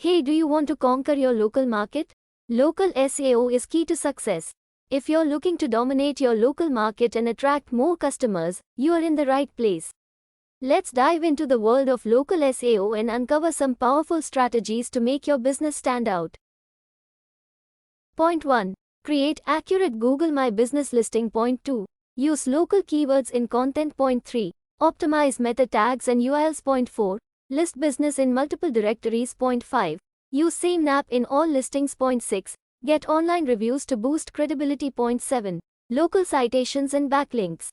Hey, do you want to conquer your local market? Local SEO is key to success. If you're looking to dominate your local market and attract more customers, you are in the right place. Let's dive into the world of local SEO and uncover some powerful strategies to make your business stand out. Point 1. Create accurate Google My Business listing. Point 2. Use local keywords in content. Point 3. Optimize meta tags and URLs. Point 4. List business in multiple directories. Point 5. Use same app in all listings. Point 6. Get online reviews to boost credibility. Point 7. Local citations and backlinks.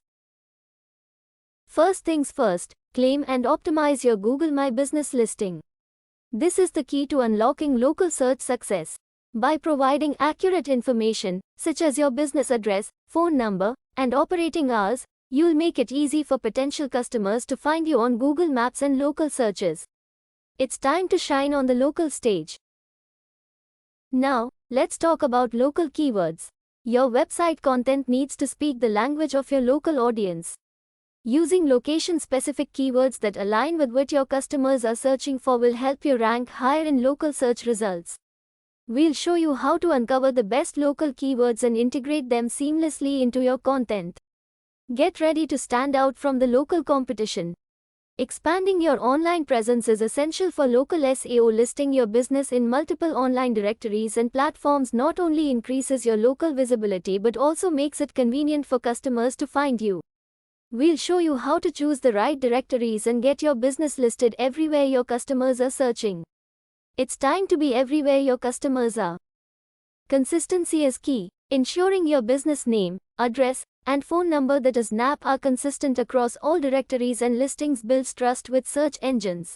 First things first, claim and optimize your Google My Business listing. This is the key to unlocking local search success. By providing accurate information, such as your business address, phone number, and operating hours, you'll make it easy for potential customers to find you on Google Maps and local searches. It's time to shine on the local stage. Now, let's talk about local keywords. Your website content needs to speak the language of your local audience. Using location-specific keywords that align with what your customers are searching for will help you rank higher in local search results. We'll show you how to uncover the best local keywords and integrate them seamlessly into your content. Get ready to stand out from the local competition. Expanding your online presence is essential for local SEO. Listing your business in multiple online directories and platforms not only increases your local visibility but also makes it convenient for customers to find you. We'll show you how to choose the right directories and get your business listed everywhere your customers are searching. It's time to be everywhere your customers are. Consistency is key. Ensuring your business name, address, and phone number that is NAP are consistent across all directories and listings builds trust with search engines.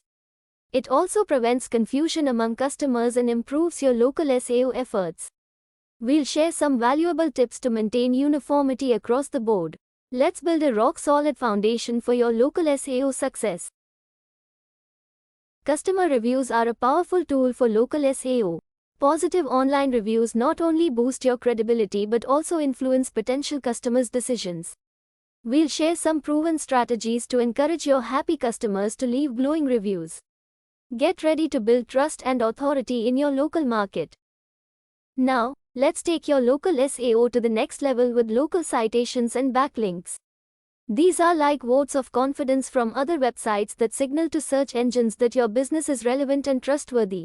It also prevents confusion among customers and improves your local SEO efforts. We'll share some valuable tips to maintain uniformity across the board. Let's build a rock-solid foundation for your local SEO success. Customer reviews are a powerful tool for local SEO. Positive online reviews not only boost your credibility but also influence potential customers' decisions. We'll share some proven strategies to encourage your happy customers to leave glowing reviews. Get ready to build trust and authority in your local market. Now, let's take your local SEO to the next level with local citations and backlinks. These are like votes of confidence from other websites that signal to search engines that your business is relevant and trustworthy.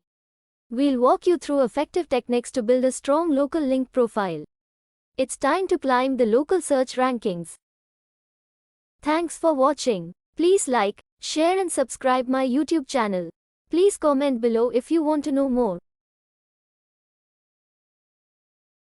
We'll walk you through effective techniques to build a strong local link profile. It's time to climb the local search rankings. Thanks for watching. Please like, share and subscribe my YouTube channel. Please comment below if you want to know more.